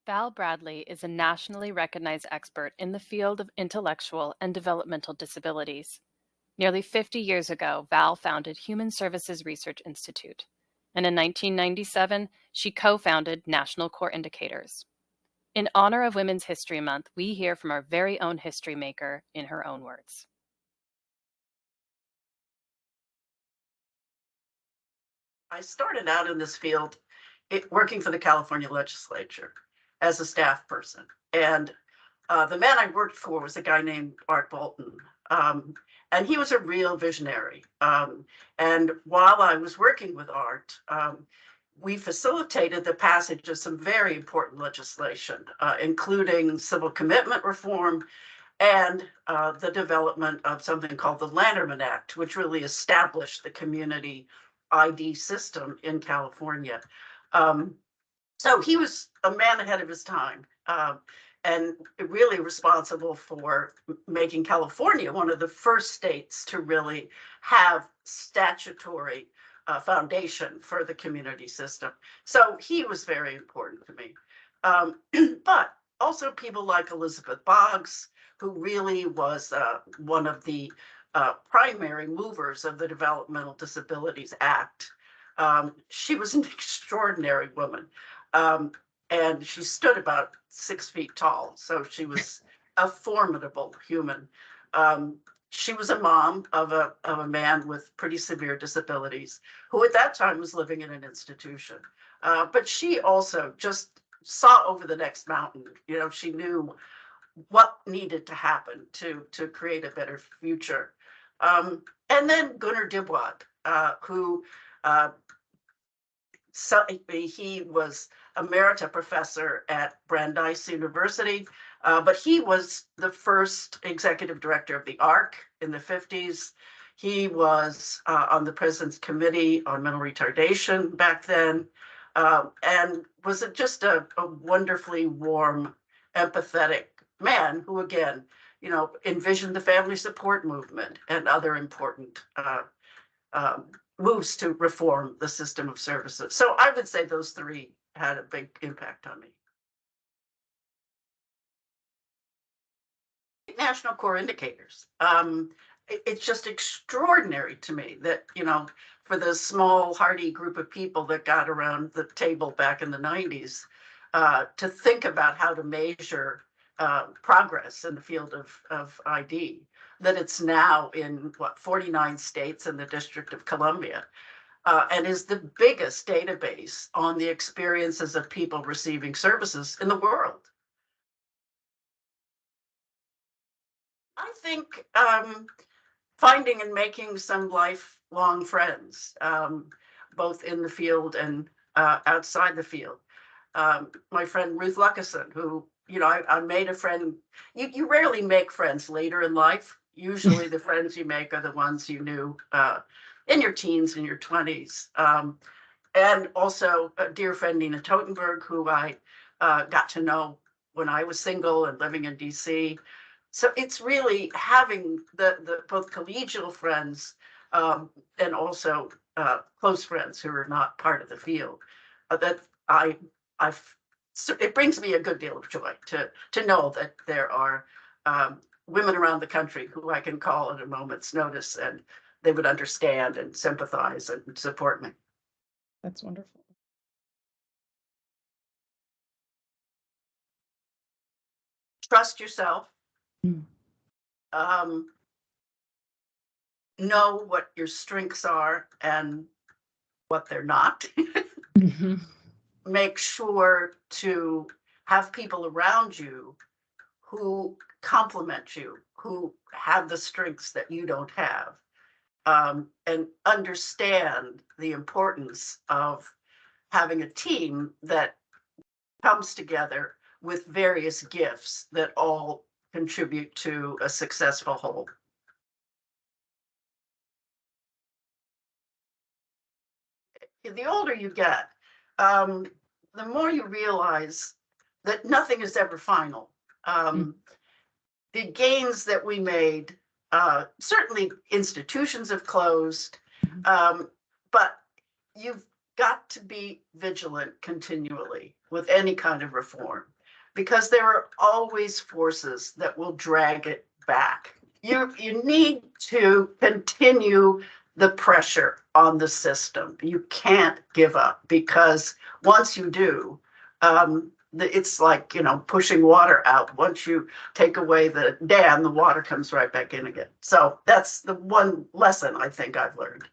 Val Bradley is a nationally recognized expert in the field of intellectual and developmental disabilities. Nearly 50 years ago, Val founded Human Services Research Institute, and in 1997, she co-founded National Core Indicators. In honor of Women's History Month, we hear from our very own history maker in her own words. I started out in this field working for the California legislature as a staff person. And the man I worked for was a guy named Art Bolton. And he was a real visionary. And while I was working with Art, we facilitated the passage of some very important legislation, including civil commitment reform and the development of something called the Lanterman Act, which really established the community ID system in California. So he was a man ahead of his time, and really responsible for making California one of the first states to really have statutory foundation for the community system. So he was very important to me. But also people like Elizabeth Boggs, who really was one of the primary movers of the Developmental Disabilities Act. She was an extraordinary woman. And she stood about 6 feet tall. So she was a formidable human. She was a mom of a man with pretty severe disabilities, who at that time was living in an institution. But she also just saw over the next mountain. You know, she knew what needed to happen to create a better future. And then Gunnar Dibwad, who so he was emerita professor at Brandeis University, but he was the first executive director of the ARC in the 50s. He was on the President's Committee on Mental Retardation back then, and was just a wonderfully warm, empathetic man who, again, you know, envisioned the family support movement and other important moves to reform the system of services. So I would say those three had a big impact on me. National Core Indicators. It's just extraordinary to me that, you know, for the small, hardy group of people that got around the table back in the 90s, to think about how to measure progress in the field of ID, that it's now in, 49 states and the District of Columbia, and is the biggest database on the experiences of people receiving services in the world. I think finding and making some lifelong friends, both in the field and outside the field. My friend Ruth Luckison, who, you know, I made a friend. You rarely make friends later in life. Usually the friends you make are the ones you knew in your teens, in your 20s. And also a dear friend, Nina Totenberg, who I got to know when I was single and living in DC. So it's really having the both collegial friends and also close friends who are not part of the field that it brings me a good deal of joy to know that there are women around the country who I can call at a moment's notice and they would understand and sympathize and support me. That's wonderful. Trust yourself. Mm. Know what your strengths are and what they're not. Mm-hmm. Make sure to have people around you who complement you, who have the strengths that you don't have, and understand the importance of having a team that comes together with various gifts that all contribute to a successful whole. The older you get, the more you realize that nothing is ever final. The gains that we made, certainly institutions have closed, but you've got to be vigilant continually with any kind of reform. because there are always forces that will drag it back. You need to continue the pressure on the system. You can't give up, because once you do, it's like, pushing water out. Once you take away the dam, the water comes right back in again. So that's the one lesson I think I've learned.